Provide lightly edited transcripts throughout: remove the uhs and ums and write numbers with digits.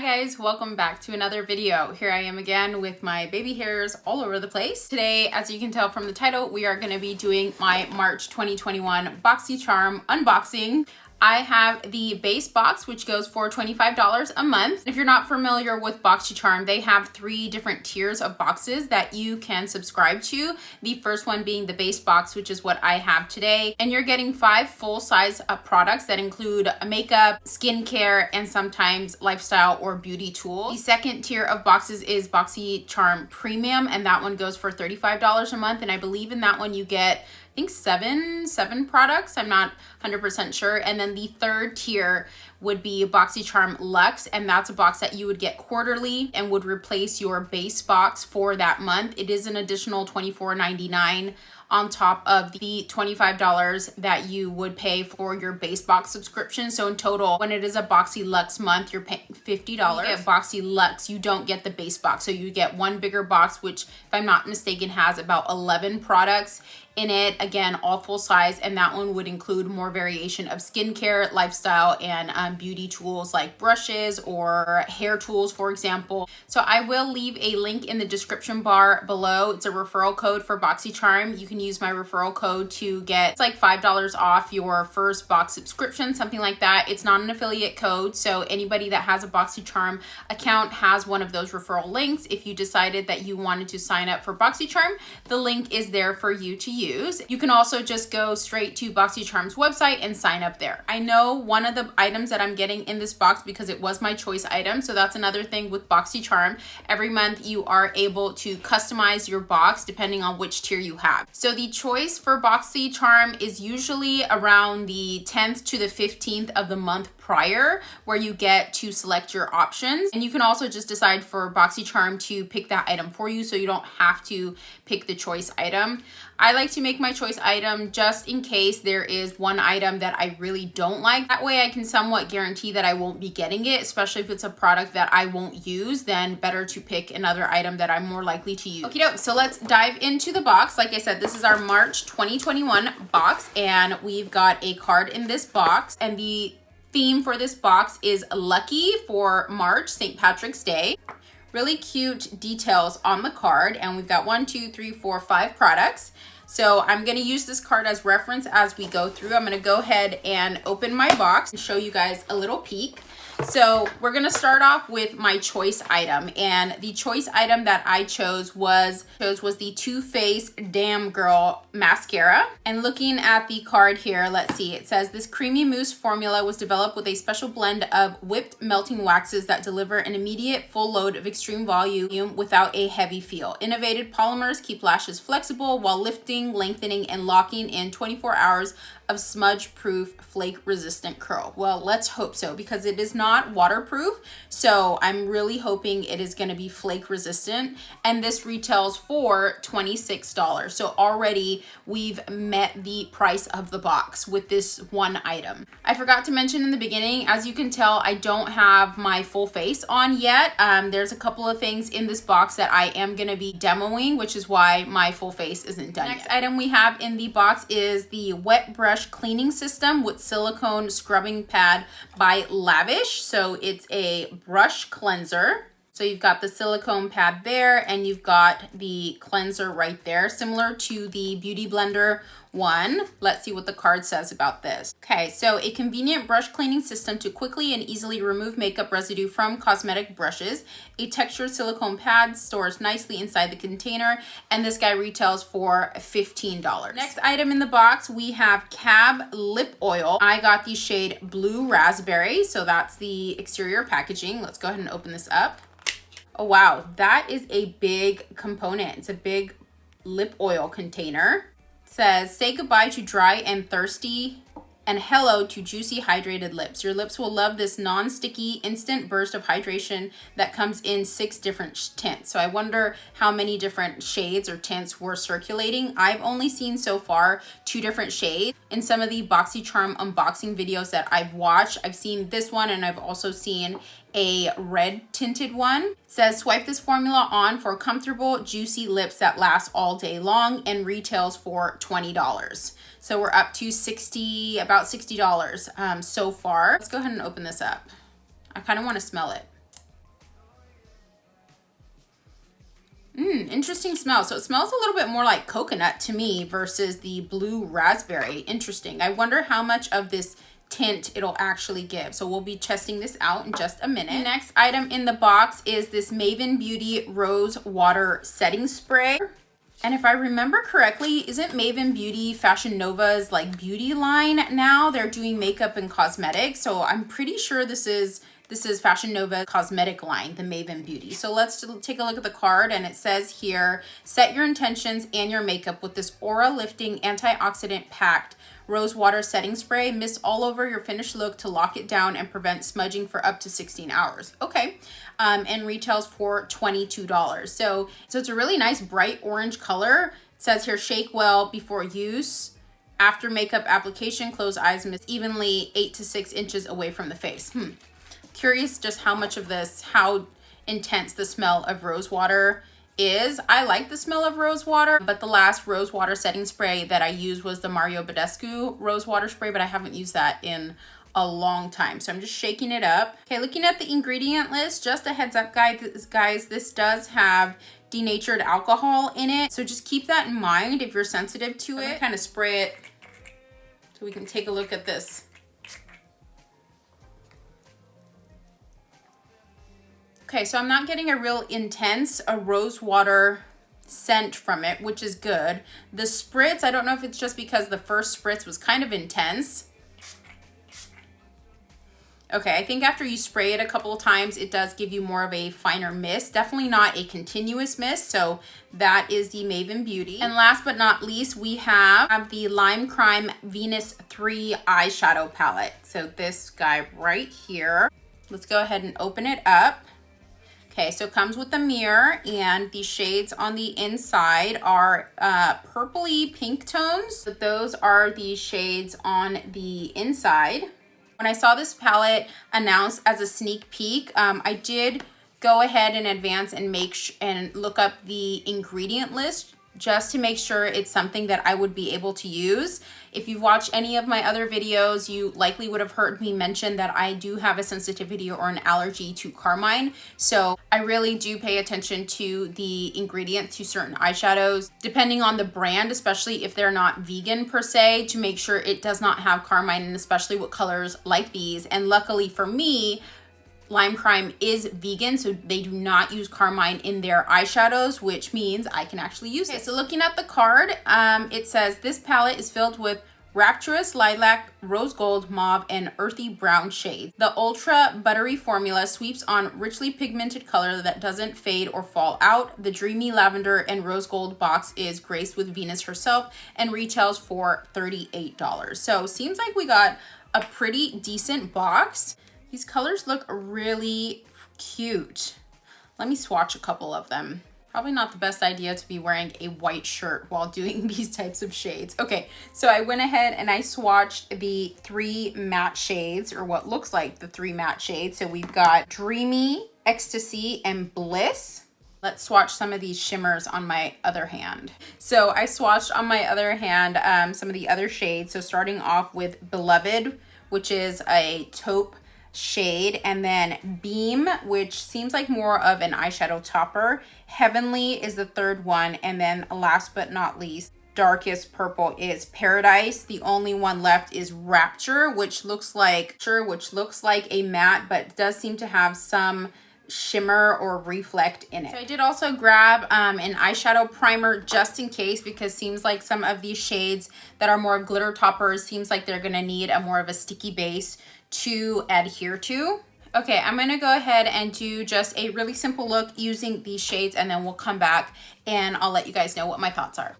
Hi guys, welcome back to another video. Here I am again with my baby hairs all over the place. Today, as you can tell from the title, we are going to be doing my March 2021 BoxyCharm unboxing. I have the base box, which goes for $25 a month. If you're not familiar with BoxyCharm, they have 3 different tiers of boxes that you can subscribe to. The first one being the base box, which is what I have today. And you're getting 5 full-size products that include makeup, skincare, and sometimes lifestyle or beauty tools. The second tier of boxes is BoxyCharm Premium, and that one goes for $35 a month. And I believe in that one you get I think seven products. I'm not 100% sure. And then the third tier would be BoxyCharm Luxe, and that's a box that you would get quarterly and would replace your base box for that month. It is an additional $24.99 on top of the $25 that you would pay for your base box subscription. So in total, when it is a Boxy Luxe month, you're paying $50. You get Boxy Luxe, you don't get the base box. So you get one bigger box, which if I'm not mistaken has about 11 products in it. Again, all full size, and that one would include more variation of skincare, lifestyle, and beauty tools like brushes or hair tools, for example. So I will leave a link in the description bar below. It's a referral code for BoxyCharm. You can use my referral code to get, it's like $5 off your first box subscription, something like that. It's not an affiliate code, so anybody that has a BoxyCharm account has one of those referral links. If you decided that you wanted to sign up for BoxyCharm, the link is there for you to use. You can also just go straight to BoxyCharm's website and sign up there. I know one of the items that I'm getting in this box because it was my choice item, so that's another thing with BoxyCharm. Every month you are able to customize your box depending on which tier you have. So the choice for BoxyCharm is usually around the 10th to the 15th of the month prior, where you get to select your options. And you can also just decide for BoxyCharm to pick that item for you, so you don't have to pick the choice item. I like to make my choice item just in case there is one item that I really don't like. That way I can somewhat guarantee that I won't be getting it, especially if it's a product that I won't use. Then better to pick another item that I'm more likely to use. Okay, so let's dive into the box. Like I said, this is our March 2021 box, and we've got a card in this box, and the theme for this box is lucky for March, St. Patrick's Day. Really cute details on the card, and we've got 1, 2, 3, 4, 5 products. So I'm going to use this card as reference as we go through. I'm going to go ahead and open my box and show you guys a little peek. So we're going to start off with my choice item, and the choice item that I chose was the Too Faced Damn Girl mascara. And looking at the card here, let's see, it says this creamy mousse formula was developed with a special blend of whipped melting waxes that deliver an immediate full load of extreme volume without a heavy feel. Innovative polymers keep lashes flexible while lifting, lengthening, and locking in 24 hours of smudge-proof, flake-resistant curl. Well, let's hope so, because it is not waterproof, so I'm really hoping it is going to be flake-resistant, and this retails for $26. So already we've met the price of the box with this one item. I forgot to mention in the beginning, as you can tell, I don't have my full face on yet. There's a couple of things in this box that I am going to be demoing, which is why my full face isn't done yet. Next item we have in the box is the Wet Brush Cleaning System with Silicone Scrubbing Pad by Lavish. So it's a brush cleanser. So you've got the silicone pad there, and you've got the cleanser right there, similar to the Beauty Blender one. Let's see what the card says about this. Okay, so a convenient brush cleaning system to quickly and easily remove makeup residue from cosmetic brushes. A textured silicone pad stores nicely inside the container, and this guy retails for $15. Next item in the box, we have Cab Lip Oil. I got the shade Blue Raspberry, so that's the exterior packaging. Let's go ahead and open this up. Oh wow, that is a big component. It's a big lip oil container. It says, say goodbye to dry and thirsty and hello to juicy hydrated lips. Your lips will love this non-sticky instant burst of hydration that comes in 6 different tints. So I wonder how many different shades or tints were circulating. I've only seen so far 2 different shades. In some of the BoxyCharm unboxing videos that I've watched, I've seen this one, and I've also seen a red tinted one. It says swipe this formula on for comfortable, juicy lips that last all day long, and retails for $20. So we're up to about $60 so far. Let's go ahead and open this up. I kind of want to smell it. Interesting smell. So it smells a little bit more like coconut to me versus the blue raspberry. Interesting. I wonder how much of this tint it'll actually give. So we'll be testing this out in just a minute. The next item in the box is this Maven Beauty Rose Water Setting Spray. And if I remember correctly, isn't Maven Beauty Fashion Nova's like beauty line now? They're doing makeup and cosmetics. So I'm pretty sure this is Fashion Nova cosmetic line, the Maven Beauty. So let's take a look at the card, and it says here, set your intentions and your makeup with this aura lifting antioxidant packed rose water setting spray. Mist all over your finished look to lock it down and prevent smudging for up to 16 hours. Okay. And retails for $22. So it's a really nice bright orange color. It says here, shake well before use. After makeup application, close eyes, mist evenly 8 to 6 inches away from the face. Curious just how much of this, how intense the smell of rose water is. I like the smell of rose water, but the last rose water setting spray that I used was the Mario Badescu rose water spray, but I haven't used that in a long time. So I'm just shaking it up. Okay, looking at the ingredient list, just a heads up guys, this does have denatured alcohol in it. So just keep that in mind if you're sensitive to it. Kind of spray it so we can take a look at this. Okay, so I'm not getting a real intense, rose water scent from it, which is good. The spritz, I don't know if it's just because the first spritz was kind of intense. Okay, I think after you spray it a couple of times, it does give you more of a finer mist. Definitely not a continuous mist, so that is the Maven Beauty. And last but not least, we have the Lime Crime Venus 3 eyeshadow palette. So this guy right here. Let's go ahead and open it up. Okay, so it comes with a mirror, and the shades on the inside are purpley pink tones. But those are the shades on the inside. When I saw this palette announced as a sneak peek, I did go ahead in advance and look up the ingredient list just to make sure it's something that I would be able to use. If you've watched any of my other videos, you likely would have heard me mention that I do have a sensitivity or an allergy to carmine. So I really do pay attention to the ingredients to certain eyeshadows, depending on the brand, especially if they're not vegan per se, to make sure it does not have carmine, and especially with colors like these. And luckily for me, Lime Crime is vegan, so they do not use carmine in their eyeshadows, which means I can actually use it. So looking at the card, it says this palette is filled with rapturous lilac, rose gold, mauve, and earthy brown shades. The ultra buttery formula sweeps on richly pigmented color that doesn't fade or fall out. The dreamy lavender and rose gold box is graced with Venus herself and retails for $38. So seems like we got a pretty decent box. These colors look really cute. Let me swatch a couple of them. Probably not the best idea to be wearing a white shirt while doing these types of shades. Okay, so I went ahead and I swatched the 3 matte shades, or what looks like the 3 matte shades. So we've got Dreamy, Ecstasy, and Bliss. Let's swatch some of these shimmers on my other hand. So I swatched on my other hand some of the other shades. So starting off with Beloved, which is a taupe shade, and then Beam, which seems like more of an eyeshadow topper. Heavenly is the third one, and then last but not least, darkest purple is Paradise. The only one left is Rapture, which looks like a matte, but does seem to have some shimmer or reflect in it. So I did also grab an eyeshadow primer just in case, because seems like some of these shades that are more glitter toppers seems like they're gonna need a more of a sticky base to adhere to. Okay, I'm gonna go ahead and do just a really simple look using these shades, and then we'll come back and I'll let you guys know what my thoughts are.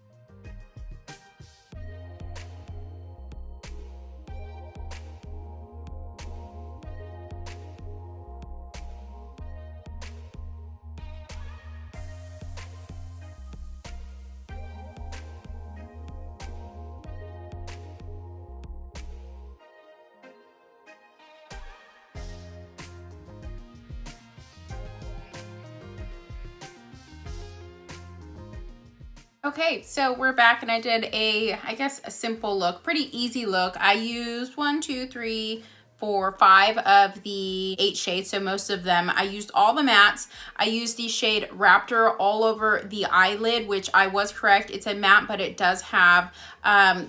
Okay, so we're back, and I did I guess a simple look, pretty easy look. I used 1, 2, 3, for 5 of the 8 shades, so most of them. I used all the mattes. I used the shade Raptor all over the eyelid, which I was correct. It's a matte, but it does have a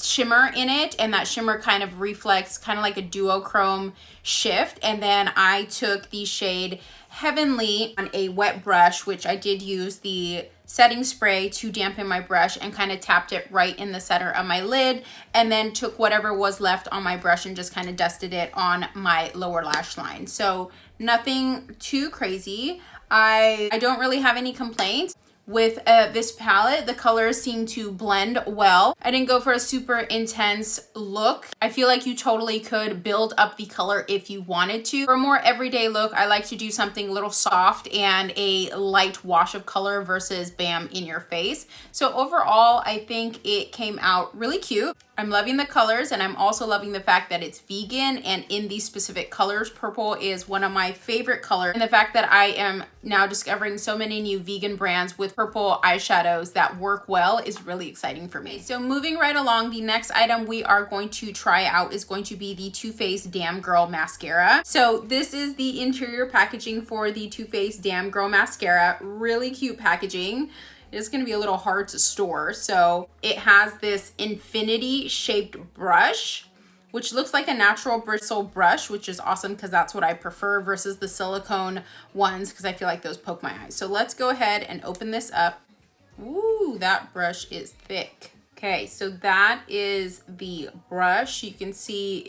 shimmer in it, and that shimmer kind of reflects kind of like a duochrome shift. And then I took the shade Heavenly on a wet brush, which I did use the setting spray to dampen my brush, and kind of tapped it right in the center of my lid, and then took whatever was left on my brush and just kind of dusted it on my lower lash line. So nothing too crazy. I don't really have any complaints with this palette. The colors seem to blend well. I didn't go for a super intense look. I feel like you totally could build up the color if you wanted to. For a more everyday look, I like to do something a little soft and a light wash of color versus bam in your face. So overall, I think it came out really cute. I'm loving the colors, and I'm also loving the fact that it's vegan, and in these specific colors, purple is one of my favorite colors. And the fact that I am now discovering so many new vegan brands with purple eyeshadows that work well is really exciting for me. So moving right along, the next item we are going to try out is going to be the Too Faced Damn Girl Mascara. So this is the interior packaging for the Too Faced Damn Girl Mascara. Really cute packaging. It's going to be a little hard to store. So it has this infinity shaped brush, which looks like a natural bristle brush, which is awesome because that's what I prefer versus the silicone ones, because I feel like those poke my eyes. So let's go ahead and open this up. Ooh, that brush is thick. Okay, so that is the brush. You can see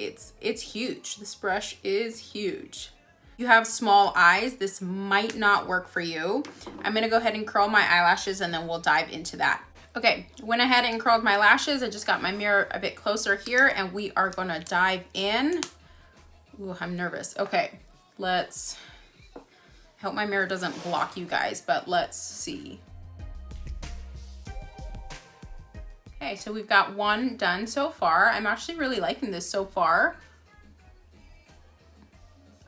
it's huge. This brush is huge. You have small eyes, this might not work for you. I'm gonna go ahead and curl my eyelashes, and then we'll dive into that. Okay, went ahead and curled my lashes. I just got my mirror a bit closer here, and we are gonna dive in. Ooh, I'm nervous. Okay, let's, hope my mirror doesn't block you guys, but let's see. Okay, so we've got one done so far. I'm actually really liking this so far.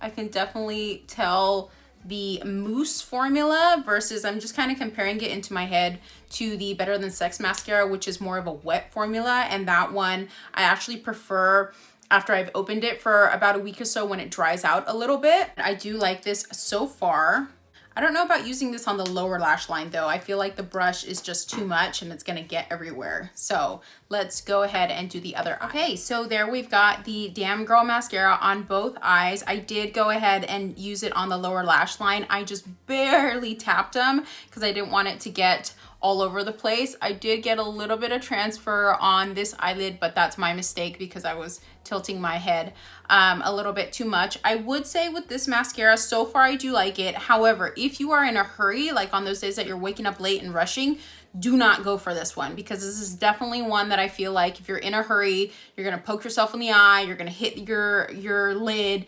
I can definitely tell the mousse formula versus, I'm just kind of comparing it into my head to the Better Than Sex mascara, which is more of a wet formula. And that one I actually prefer after I've opened it for about a week or so when it dries out a little bit. I do like this so far. I don't know about using this on the lower lash line though. I feel like the brush is just too much and it's gonna get everywhere. So let's go ahead and do the other eye. Okay, so there we've got the Damn Girl mascara on both eyes. I did go ahead and use it on the lower lash line. I just barely tapped them because I didn't want it to get all over the place. I did get a little bit of transfer on this eyelid, but that's my mistake because I was tilting my head a little bit too much. I would say with this mascara, so far I do like it. However, if you are in a hurry, like on those days that you're waking up late and rushing, do not go for this one, because this is definitely one that I feel like if you're in a hurry, you're gonna poke yourself in the eye, you're gonna hit your lid.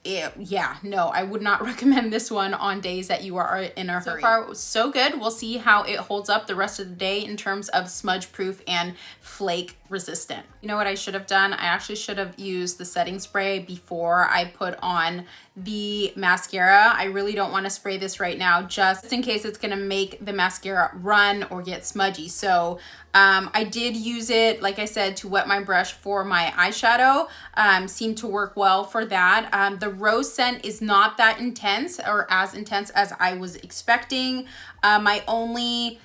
Yeah, no, I would not recommend this one on days that you are in a hurry. So far, so good. We'll see how it holds up the rest of the day in terms of smudge proof and flake resistant. You know what I should have done? I actually should have used the setting spray before I put on the mascara. I really don't want to spray this right now, just in case it's gonna make the mascara run or get smudgy. So I did use it, like I said, to wet my brush for my eyeshadow. Seemed to work well for that. The rose scent is not that intense, or as intense as I was expecting. My only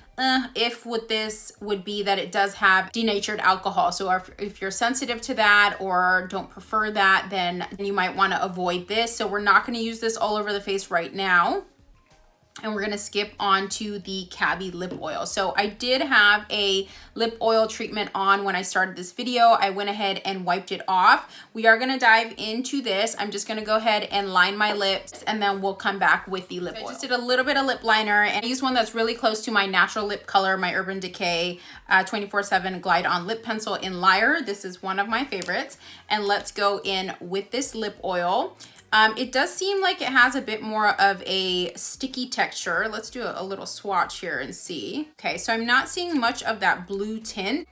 if with this would be that it does have denatured alcohol. So if you're sensitive to that or don't prefer that, then you might want to avoid this. So we're not going to use this all over the face right now. And we're gonna skip on to the Kaby lip oil. So I did have a lip oil treatment on when I started this video. I went ahead and wiped it off. We are gonna dive into this. I'm just gonna go ahead and line my lips, and then we'll come back with the lip oil. I just did a little bit of lip liner, and I used one that's really close to my natural lip color, my Urban Decay 24/7 Glide On Lip Pencil in Liar. This is one of my favorites. And let's go in with this lip oil. It does seem like it has a bit more of a sticky texture. Let's do a little swatch here and see. Okay, so I'm not seeing much of that blue tint,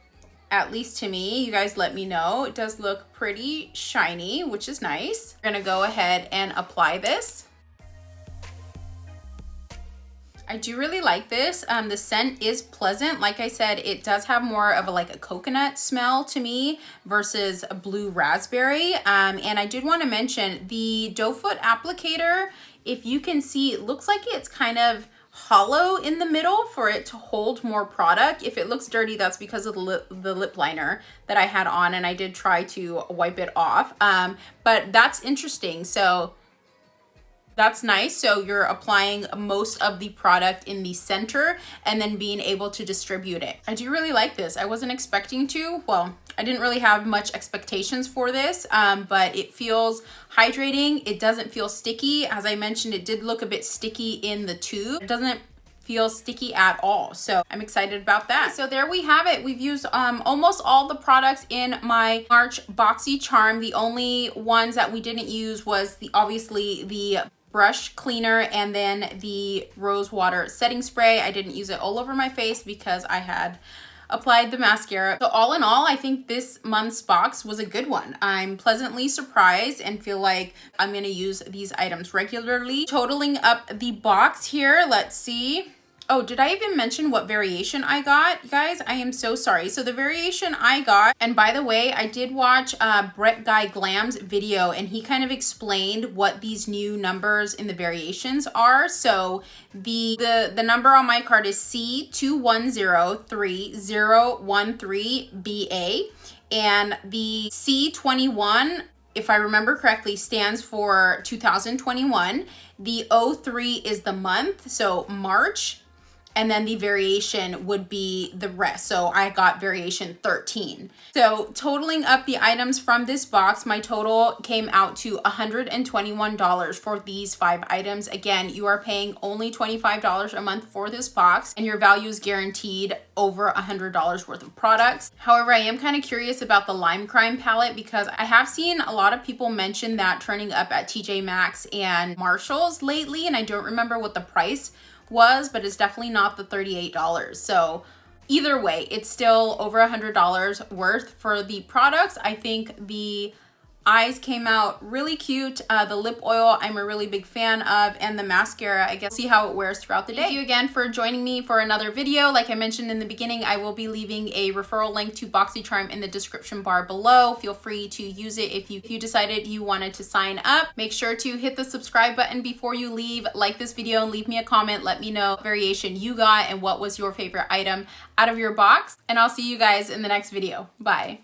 at least to me. You guys let me know. It does look pretty shiny, which is nice. I'm gonna go ahead and apply this. I do really like this. The scent is pleasant. Like I said, it does have more of a coconut smell to me versus a blue raspberry. And I did want to mention the doe foot applicator. If you can see, it looks like it's kind of hollow in the middle for it to hold more product. If it looks dirty, that's because of the lip liner that I had on, and I did try to wipe it off. But that's interesting. So that's nice. So you're applying most of the product in the center and then being able to distribute it. I do really like this. I wasn't expecting to. Well, I didn't really have much expectations for this, but it feels hydrating. It doesn't feel sticky. As I mentioned, it did look a bit sticky in the tube. It doesn't feel sticky at all. So I'm excited about that. So there we have it. We've used almost all the products in my March BoxyCharm. The only ones that we didn't use was obviously the brush cleaner and then the rose water setting spray. I didn't use it all over my face because I had applied the mascara. So all in all, I think this month's box was a good one. I'm pleasantly surprised and feel like I'm gonna use these items regularly. Totaling up the box here, let's see. Oh, did I even mention what variation I got? You guys, I am so sorry. So the variation I got, and by the way, I did watch Brett Guy Glam's video and he kind of explained what these new numbers in the variations are. So the number on my card is C210313BA, and the C21, if I remember correctly, stands for 2021. The 03 is the month, so March. And then the variation would be the rest. So I got variation 13. So totaling up the items from this box, my total came out to $121 for these 5 items. Again, you are paying only $25 a month for this box, and your value is guaranteed over $100 worth of products. However, I am kind of curious about the Lime Crime palette because I have seen a lot of people mention that turning up at TJ Maxx and Marshalls lately, and I don't remember what the price was, but it's definitely not the $38. So either way, it's still over $100 worth for the products. I think the eyes came out really cute. The lip oil I'm a really big fan of, and the mascara, I guess, see how it wears throughout the day. Thank you again for joining me for another video. Like I mentioned in the beginning, I will be leaving a referral link to BoxyCharm in the description bar below. Feel free to use it if you decided you wanted to sign up. Make sure to hit the subscribe button before you leave. Like this video and leave me a comment. Let me know what variation you got and what was your favorite item out of your box. And I'll see you guys in the next video. Bye.